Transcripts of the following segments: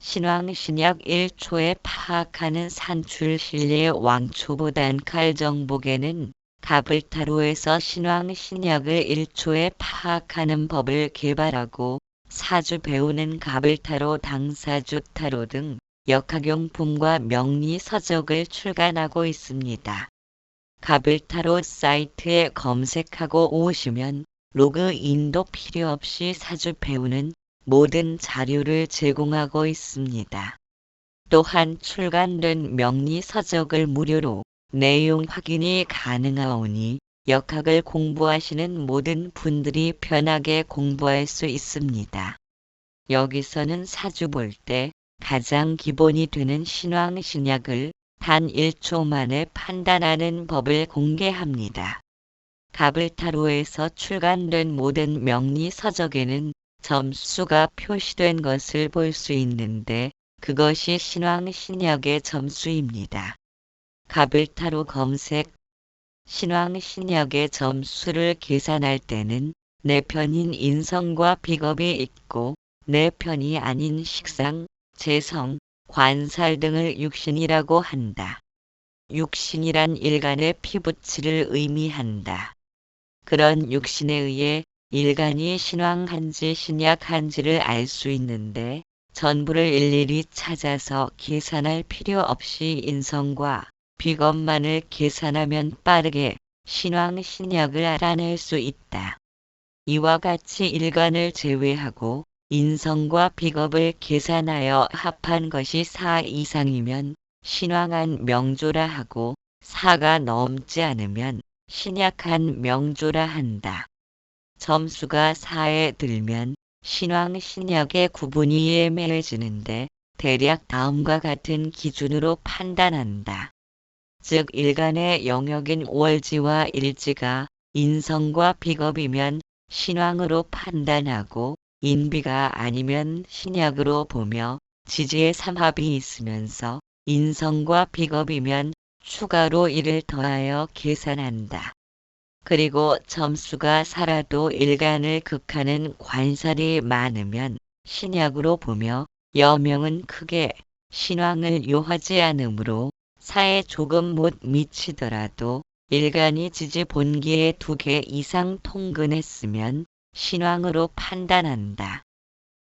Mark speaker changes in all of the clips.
Speaker 1: 신왕신약 1초에 파악하는 산출 신리의 왕초보단 칼정복에는 가불타로에서 신왕신약을 1초에 파악하는 법을 개발하고 사주 배우는 가불타로 당사주 타로 등 역학용품과 명리 서적을 출간하고 있습니다. 가불타로 사이트에 검색하고 오시면 로그인도 필요 없이 사주 배우는 모든 자료를 제공하고 있습니다. 또한 출간된 명리 서적을 무료로 내용 확인이 가능하오니 역학을 공부하시는 모든 분들이 편하게 공부할 수 있습니다. 여기서는 사주 볼 때 가장 기본이 되는 신왕신약을 단 1초 만에 판단하는 법을 공개합니다. 가불타로에서 출간된 모든 명리 서적에는 점수가 표시된 것을 볼 수 있는데 그것이 신왕신약의 점수입니다. 가불타로 검색 신왕신약의 점수를 계산할 때는 내 편인 인성과 비겁이 있고 내 편이 아닌 식상, 재성, 관살 등을 육신이라고 한다. 육신이란 일간의 피부치를 의미한다. 그런 육신에 의해 일간이 신왕한지 신약한지를 알 수 있는데 전부를 일일이 찾아서 계산할 필요 없이 인성과 비겁만을 계산하면 빠르게 신왕신약을 알아낼 수 있다. 이와 같이 일간을 제외하고 인성과 비겁을 계산하여 합한 것이 4 이상이면 신왕한 명조라 하고 4가 넘지 않으면 신약한 명조라 한다. 점수가 4에 들면 신왕신약의 구분이 애매해지는데 대략 다음과 같은 기준으로 판단한다. 즉 일간의 영역인 월지와 일지가 인성과 비겁이면 신왕으로 판단하고 인비가 아니면 신약으로 보며 지지의 삼합이 있으면서 인성과 비겁이면 추가로 이를 더하여 계산한다. 그리고 점수가 살아도 일간을 극하는 관살이 많으면 신약으로 보며 여명은 크게 신왕을 요하지 않으므로 사에 조금 못 미치더라도 일간이 지지 본기에 2개 이상 통근했으면 신왕으로 판단한다.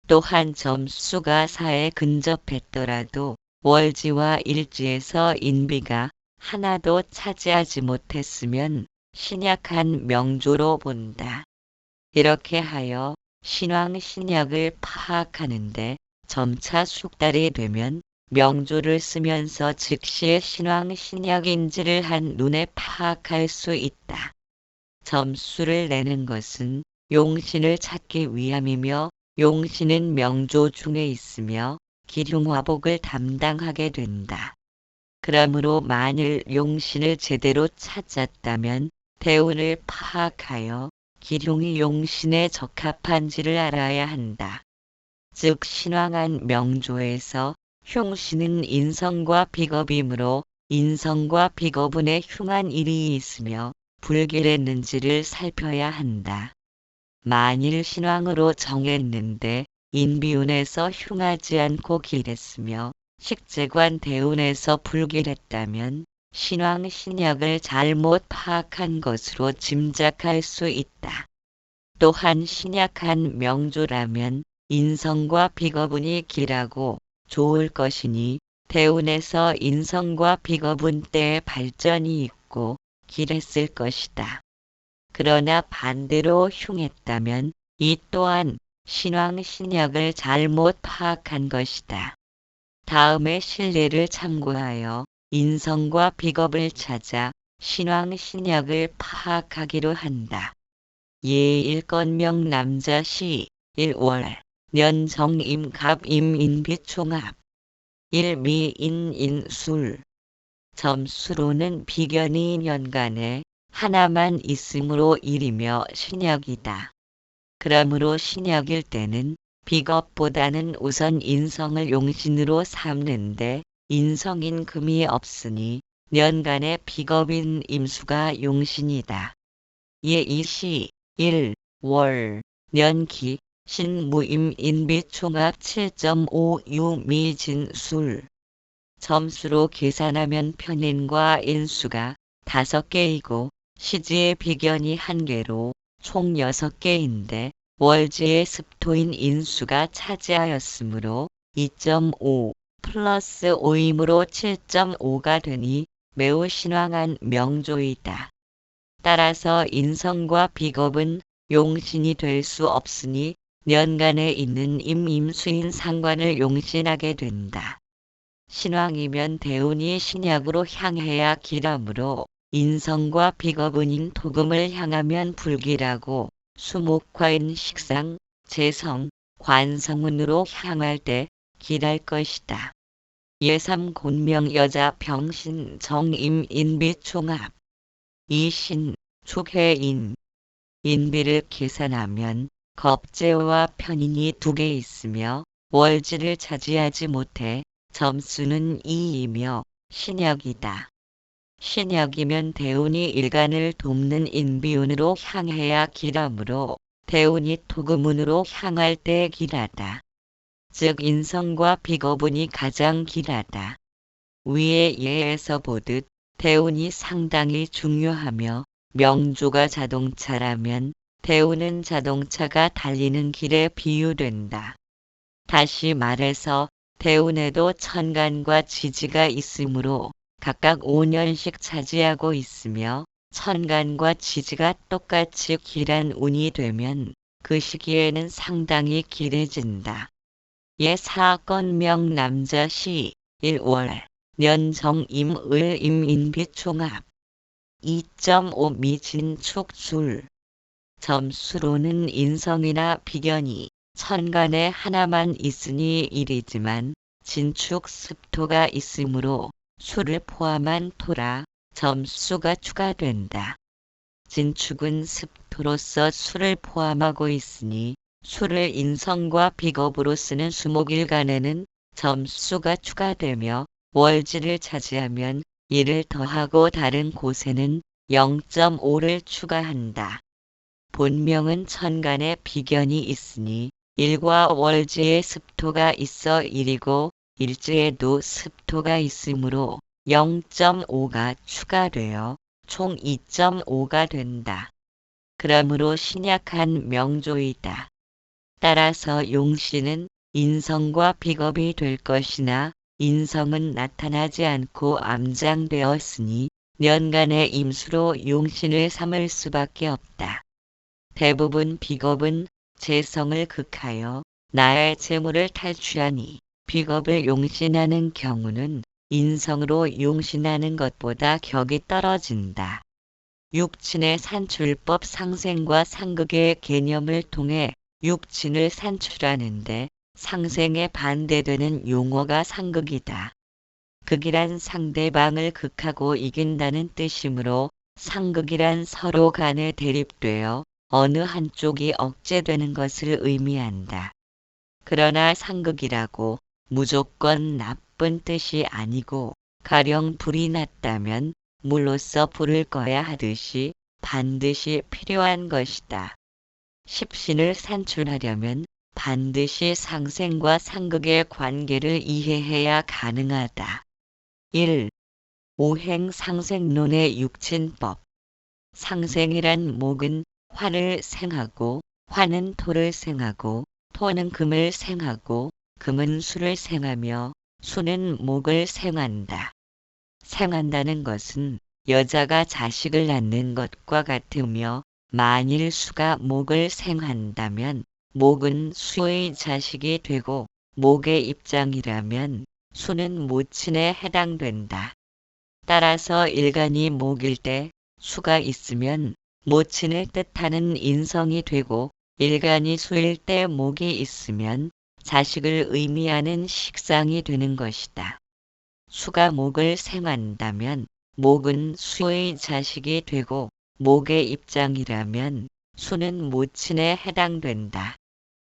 Speaker 1: 또한 점수가 4에 근접했더라도 월지와 일지에서 인비가 하나도 차지하지 못했으면 신약한 명조로 본다. 이렇게 하여 신왕신약을 파악하는데 점차 숙달이 되면 명조를 쓰면서 즉시의 신왕신약인지를 한눈에 파악할 수 있다. 점수를 내는 것은 용신을 찾기 위함이며 용신은 명조 중에 있으며 기흉화복을 담당하게 된다. 그러므로 만일 용신을 제대로 찾았다면 대운을 파악하여 기흉이 용신에 적합한지를 알아야 한다. 즉 신왕한 명조에서 흉신은 인성과 비겁이므로 인성과 비겁운에 흉한 일이 있으며 불길했는지를 살펴야 한다. 만일 신왕으로 정했는데 인비운에서 흉하지 않고 길했으며 식재관 대운에서 불길했다면 신왕신약을 잘못 파악한 것으로 짐작할 수 있다. 또한 신약한 명조라면 인성과 비겁운이 길하고 좋을 것이니 대운에서 인성과 비겁운 때의 발전이 있고 길했을 것이다. 그러나 반대로 흉했다면 이 또한 신왕신약을 잘못 파악한 것이다. 다음의 신례를 참고하여 인성과 비겁을 찾아 신왕신약을 파악하기로 한다. 예일건명 남자시 1월 년 정임갑임인비 총합 1미인인술 점수로는 비견이 년간에 하나만 있으므로 1이며 신약이다. 그러므로 신약일 때는 비겁보다는 우선 인성을 용신으로 삼는데 인성인 금이 없으니 년간의 비겁인 임수가 용신이다. 예이시 1월 년기 신무임 인비총합 7.5 유미진술. 점수로 계산하면 편인과 인수가 5개이고 시지의 비견이 1개로 총 6개인데 월지의 습토인 인수가 차지하였으므로 2.5 플러스 5이므로 7.5가 되니 매우 신왕한 명조이다. 따라서 인성과 비겁은 용신이 될 수 없으니 년간에 있는 임수인 상관을 용신하게 된다. 신왕이면 대운이 신약으로 향해야 기라므로 인성과 비겁은 인토금을 향하면 불기라고 수목화인 식상, 재성, 관성운으로 향할 때 기랄 것이다. 예삼 곤명 여자 병신 정임 인비총합. 이신, 축해인. 인비를 계산하면 겁재와 편인이 2개 있으며 월지를 차지하지 못해 점수는 2이며 신약이다. 신약이면 대운이 일간을 돕는 인비운으로 향해야 기라므로 대운이 토금운으로 향할 때 기라다. 즉 인성과 비겁운이 가장 기라다. 위의 예에서 보듯 대운이 상당히 중요하며 명조가 자동차라면 대운은 자동차가 달리는 길에 비유된다. 다시 말해서 대운에도 천간과 지지가 있으므로 각각 5년씩 차지하고 있으며 천간과 지지가 똑같이 길한 운이 되면 그 시기에는 상당히 길해진다. 예 사건명 남자시 1월 년정임을 임인비총합 2.5 미진축술. 점수로는 인성이나 비견이 천간에 하나만 있으니 1이지만 진축 습토가 있으므로 수를 포함한 토라 점수가 추가된다. 진축은 습토로서 수를 포함하고 있으니 수를 인성과 비겁으로 쓰는 수목일간에는 점수가 추가되며 월지를 차지하면 1을 더하고 다른 곳에는 0.5를 추가한다. 본명은 천간에 비견이 있으니 일과 월지에 습토가 있어 1이고 일지에도 습토가 있으므로 0.5가 추가되어 총 2.5가 된다. 그러므로 신약한 명조이다. 따라서 용신은 인성과 비겁이 될 것이나 인성은 나타나지 않고 암장되었으니 년간의 임수로 용신을 삼을 수밖에 없다. 대부분 비겁은 재성을 극하여 나의 재물을 탈취하니 비겁을 용신하는 경우는 인성으로 용신하는 것보다 격이 떨어진다. 육친의 산출법 상생과 상극의 개념을 통해 육친을 산출하는데 상생에 반대되는 용어가 상극이다. 극이란 상대방을 극하고 이긴다는 뜻이므로 상극이란 서로 간에 대립되어 어느 한쪽이 억제되는 것을 의미한다. 그러나 상극이라고 무조건 나쁜 뜻이 아니고 가령 불이 났다면 물로써 불을 꺼야 하듯이 반드시 필요한 것이다. 십신을 산출하려면 반드시 상생과 상극의 관계를 이해해야 가능하다. 1. 오행상생론의 육친법. 상생이란 목은 화를 생하고 화는 토를 생하고 토는 금을 생하고 금은 수를 생하며 수는 목을 생한다. 생한다는 것은 여자가 자식을 낳는 것과 같으며 만일 수가 목을 생한다면 목은 수의 자식이 되고 목의 입장이라면 수는 모친에 해당된다. 따라서 일간이 목일 때 수가 있으면 모친을 뜻하는 인성이 되고 일간이 수일 때 목이 있으면 자식을 의미하는 식상이 되는 것이다. 수가 목을 생한다면 목은 수의 자식이 되고 목의 입장이라면 수는 모친에 해당된다.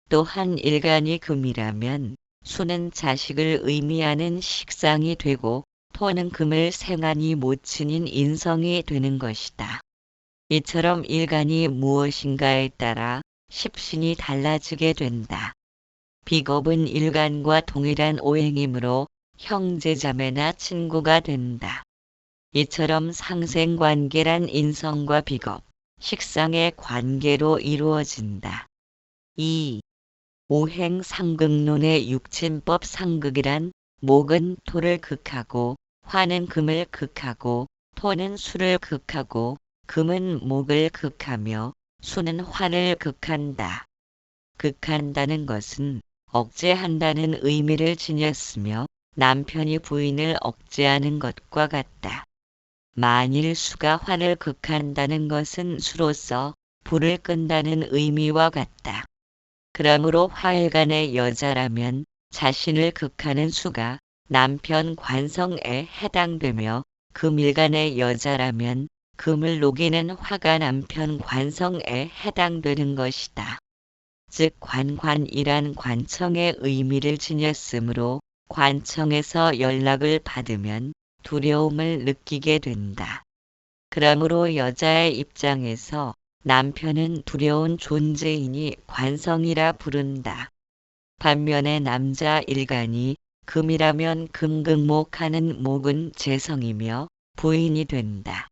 Speaker 1: 또한 일간이 금이라면 수는 자식을 의미하는 식상이 되고 토는 금을 생하니 모친인 인성이 되는 것이다. 이처럼 일간이 무엇인가에 따라 십신이 달라지게 된다. 비겁은 일간과 동일한 오행이므로 형제자매나 친구가 된다. 이처럼 상생관계란 인성과 비겁, 식상의 관계로 이루어진다. 2. 오행상극론의 육친법 상극이란 목은 토를 극하고 화는 금을 극하고 토는 수를 극하고 금은 목을 극하며 수는 화를 극한다. 극한다는 것은 억제한다는 의미를 지녔으며 남편이 부인을 억제하는 것과 같다. 만일 수가 화를 극한다는 것은 수로서 불을 끈다는 의미와 같다. 그러므로 화일간의 여자라면 자신을 극하는 수가 남편 관성에 해당되며 금일간의 여자라면 금을 녹이는 화가 남편 관성에 해당되는 것이다. 즉 관관이란 관청의 의미를 지녔으므로 관청에서 연락을 받으면 두려움을 느끼게 된다. 그러므로 여자의 입장에서 남편은 두려운 존재이니 관성이라 부른다. 반면에 남자 일간이 금이라면 금극목하는 목은 재성이며 부인이 된다.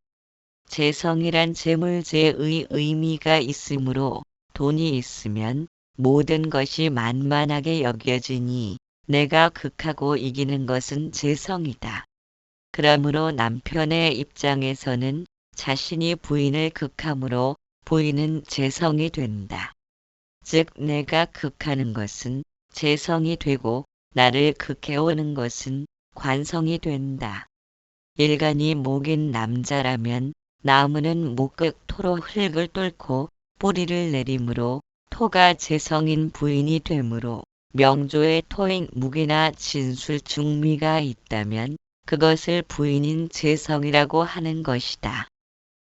Speaker 1: 재성이란 재물재의 의미가 있으므로 돈이 있으면 모든 것이 만만하게 여겨지니 내가 극하고 이기는 것은 재성이다. 그러므로 남편의 입장에서는 자신이 부인을 극함으로 부인은 재성이 된다. 즉 내가 극하는 것은 재성이 되고 나를 극해오는 것은 관성이 된다. 일간이 목인 남자라면 나무는 목극 토로 흙을 뚫고 뿌리를 내림으로 토가 재성인 부인이 되므로 명조에 토인 묵이나 진술 중미가 있다면 그것을 부인인 재성이라고 하는 것이다.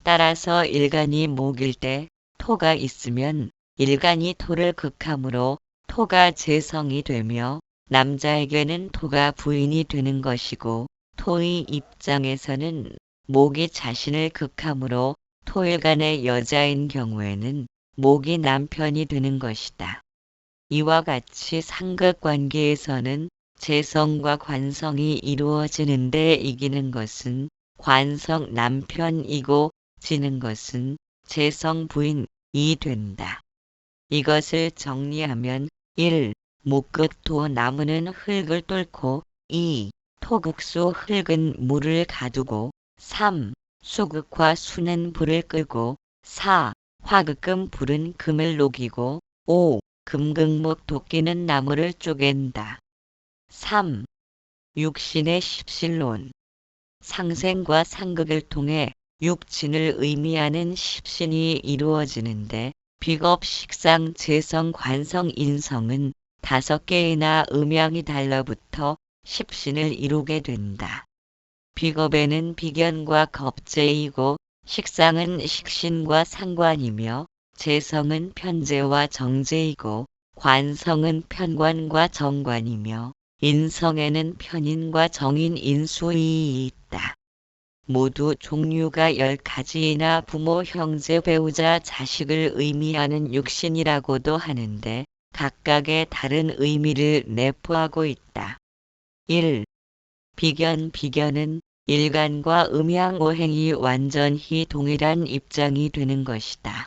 Speaker 1: 따라서 일간이 목일 때 토가 있으면 일간이 토를 극함으로 토가 재성이 되며 남자에게는 토가 부인이 되는 것이고 토의 입장에서는 목이 자신을 극함으로 토일간의 여자인 경우에는 목이 남편이 되는 것이다. 이와 같이 상극관계에서는 재성과 관성이 이루어지는데 이기는 것은 관성 남편이고 지는 것은 재성 부인이 된다. 이것을 정리하면 1. 목극토 나무는 흙을 뚫고 2. 토극수 흙은 물을 가두고 3. 수극화 수는 불을 끄고 4. 화극금 불은 금을 녹이고 5. 금극목 도끼는 나무를 쪼갠다. 3. 육신의 십신론 상생과 상극을 통해 육친을 의미하는 십신이 이루어지는데 비겁 식상 재성 관성 인성은 5개이나 음양이 달라붙어 십신을 이루게 된다. 비겁에는 비견과 겁재이고 식상은 식신과 상관이며 재성은 편재와 정재이고 관성은 편관과 정관이며 인성에는 편인과 정인 인수이 있다. 모두 종류가 10가지이나 부모, 형제, 배우자, 자식을 의미하는 육신이라고도 하는데 각각의 다른 의미를 내포하고 있다. 1. 비견은 일간과 음양오행이 완전히 동일한 입장이 되는 것이다.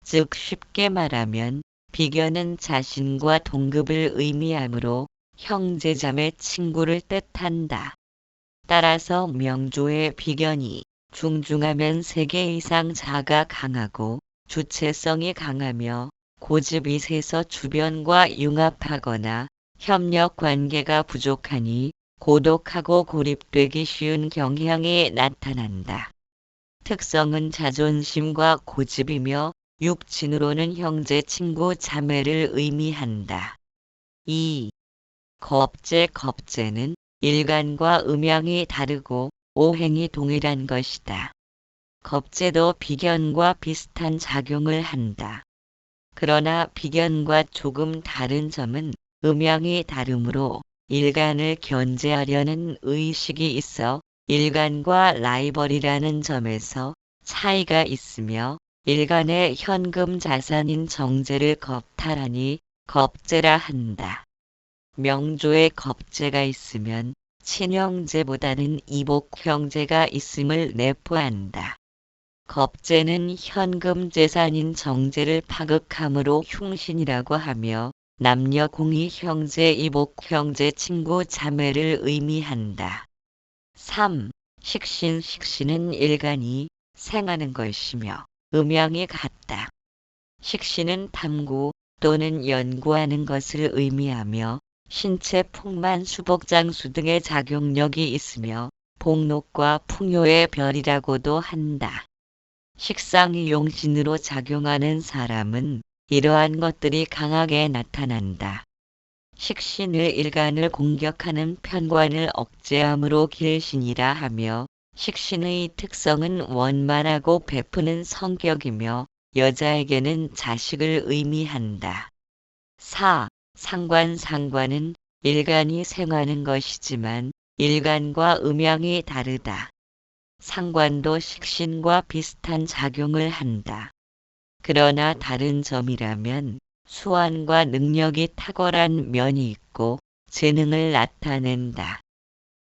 Speaker 1: 즉 쉽게 말하면 비견은 자신과 동급을 의미하므로 형제자매 친구를 뜻한다. 따라서 명조의 비견이 중중하면 3개 이상 자가 강하고 주체성이 강하며 고집이 세서 주변과 융합하거나 협력 관계가 부족하니 고독하고 고립되기 쉬운 경향이 나타난다. 특성은 자존심과 고집이며 육친으로는 형제, 친구, 자매를 의미한다. 2. 겁재는 일간과 음양이 다르고 오행이 동일한 것이다. 겁재도 비견과 비슷한 작용을 한다. 그러나 비견과 조금 다른 점은 음양이 다르므로 일간을 견제하려는 의식이 있어 일간과 라이벌이라는 점에서 차이가 있으며 일간의 현금 자산인 정제를 겁탈하니 겁제라 한다. 명조에 겁제가 있으면 친형제보다는 이복형제가 있음을 내포한다. 겁제는 현금 재산인 정제를 파극함으로 흉신이라고 하며 남녀 공이 형제, 이복 형제, 친구, 자매를 의미한다. 3. 식신. 식신은 일간이 생하는 것이며 음양이 같다. 식신은 탐구 또는 연구하는 것을 의미하며 신체 풍만, 수복장수 등의 작용력이 있으며 복록과 풍요의 별이라고도 한다. 식상이 용신으로 작용하는 사람은 이러한 것들이 강하게 나타난다. 식신을 일간을 공격하는 편관을 억제함으로 길신이라 하며 식신의 특성은 원만하고 베푸는 성격이며 여자에게는 자식을 의미한다. 4. 상관. 상관은 일간이 생하는 것이지만 일간과 음양이 다르다. 상관도 식신과 비슷한 작용을 한다. 그러나 다른 점이라면 수완과 능력이 탁월한 면이 있고 재능을 나타낸다.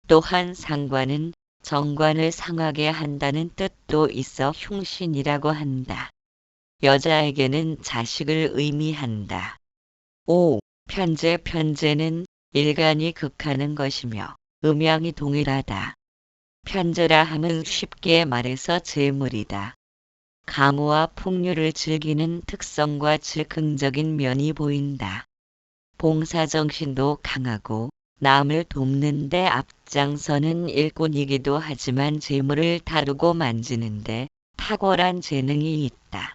Speaker 1: 또한 상관은 정관을 상하게 한다는 뜻도 있어 흉신이라고 한다. 여자에게는 자식을 의미한다. 5. 편재. 편재는 일간이 극하는 것이며 음양이 동일하다. 편재라 함은 쉽게 말해서 재물이다. 가무와 풍류를 즐기는 특성과 즉흥적인 면이 보인다. 봉사정신도 강하고 남을 돕는 데 앞장서는 일꾼이기도 하지만 재물을 다루고 만지는데 탁월한 재능이 있다.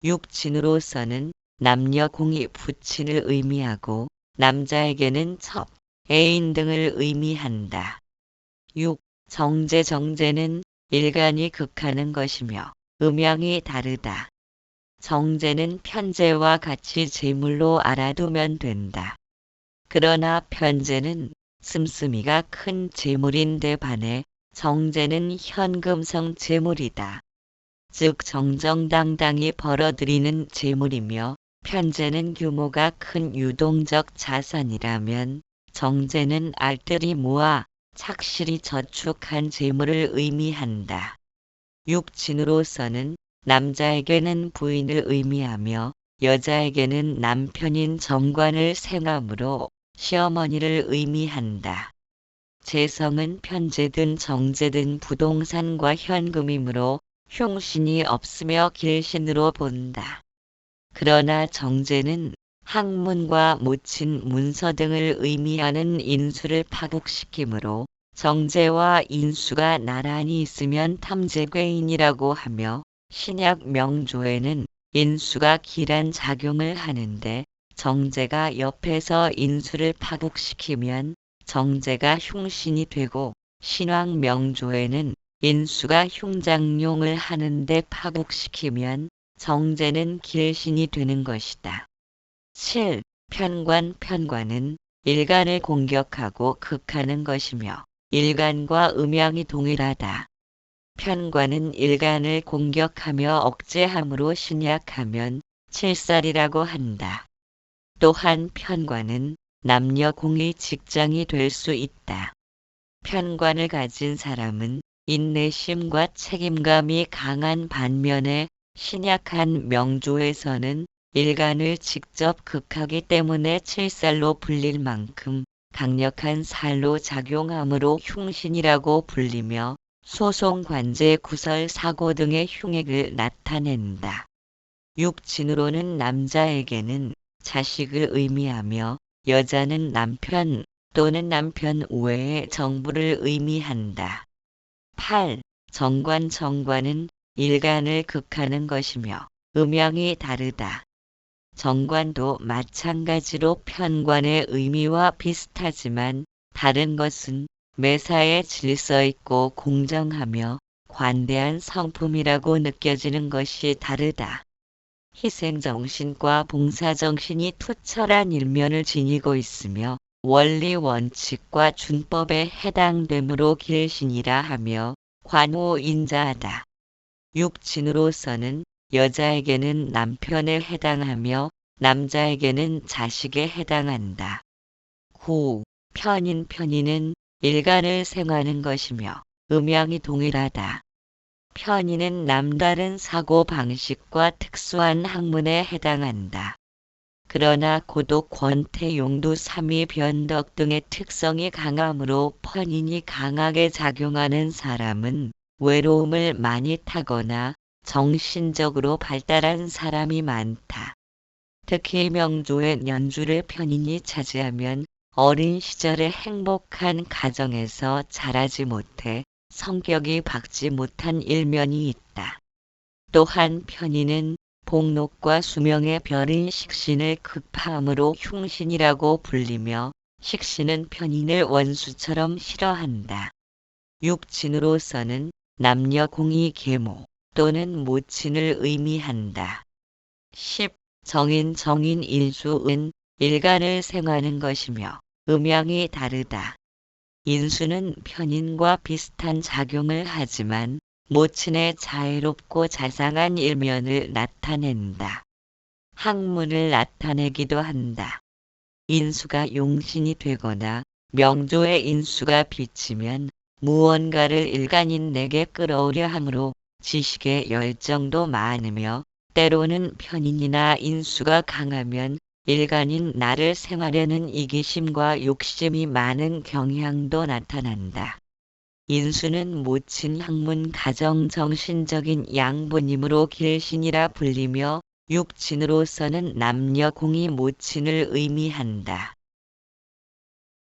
Speaker 1: 육친으로서는 남녀 공이 부친을 의미하고 남자에게는 첩, 애인 등을 의미한다. 6. 정제. 정제는 일간이 극하는 것이며 음양이 다르다. 정제는 편제와 같이 재물로 알아두면 된다. 그러나 편제는 씀씀이가 큰 재물인데 반해 정제는 현금성 재물이다. 즉 정정당당히 벌어들이는 재물이며 편제는 규모가 큰 유동적 자산이라면 정제는 알뜰히 모아 착실히 저축한 재물을 의미한다. 육친으로서는 남자에게는 부인을 의미하며 여자에게는 남편인 정관을 생하므로 시어머니를 의미한다. 재성은 편제든 정제든 부동산과 현금이므로 흉신이 없으며 길신으로 본다. 그러나 정제는 학문과 모친 문서 등을 의미하는 인수를 파국시키므로 정제와 인수가 나란히 있으면 탐재괴인이라고 하며 신약 명조에는 인수가 기란 작용을 하는데 정제가 옆에서 인수를 파국시키면 정제가 흉신이 되고 신왕 명조에는 인수가 흉장용을 하는데 파국시키면 정제는 길신이 되는 것이다. 7. 편관. 편관은 일간을 공격하고 극하는 것이며 일간과 음양이 동일하다. 편관은 일간을 공격하며 억제함으로 신약하면 칠살이라고 한다. 또한 편관은 남녀 공의 직장이 될 수 있다. 편관을 가진 사람은 인내심과 책임감이 강한 반면에 신약한 명조에서는 일간을 직접 극하기 때문에 칠살로 불릴 만큼 강력한 살로 작용하므로 흉신이라고 불리며 소송, 관제, 구설, 사고 등의 흉액을 나타낸다. 육친으로는 남자에게는 자식을 의미하며 여자는 남편 또는 남편 외의 정부를 의미한다. 8. 정관. 정관은 일간을 극하는 것이며 음양이 다르다. 정관도 마찬가지로 편관의 의미와 비슷하지만 다른 것은 매사에 질서있고 공정하며 관대한 성품이라고 느껴지는 것이 다르다. 희생정신과 봉사정신이 투철한 일면을 지니고 있으며 원리 원칙과 준법에 해당되므로 길신이라 하며 관호인자하다. 육친으로서는 여자에게는 남편에 해당하며 남자에게는 자식에 해당한다. 9. 편인은 일간을 생하는 것이며 음양이 동일하다. 편인은 남다른 사고 방식과 특수한 학문에 해당한다. 그러나 고독, 권태, 용두, 삼위, 변덕 등의 특성이 강하므로 편인이 강하게 작용하는 사람은 외로움을 많이 타거나 정신적으로 발달한 사람이 많다. 특히 명조의 연주를 편인이 차지하면 어린 시절에 행복한 가정에서 자라지 못해 성격이 밝지 못한 일면이 있다. 또한 편인은 복록과 수명의 별인 식신을 극파함으로 흉신이라고 불리며 식신은 편인을 원수처럼 싫어한다. 육친으로서는 남녀 공이 계모 또는 모친을 의미한다. 10. 정인 일수은 일간을 생하는 것이며 음양이 다르다. 인수는 편인과 비슷한 작용을 하지만 모친의 자애롭고 자상한 일면을 나타낸다. 학문을 나타내기도 한다. 인수가 용신이 되거나 명조의 인수가 비치면 무언가를 일간인에게 끌어오려 하므로 지식의 열정도 많으며 때로는 편인이나 인수가 강하면 일간인 나를 생하려는 이기심과 욕심이 많은 경향도 나타난다. 인수는 모친 학문 가정 정신적인 양보님으로 길신이라 불리며 육친으로서는 남녀 공이 모친을 의미한다.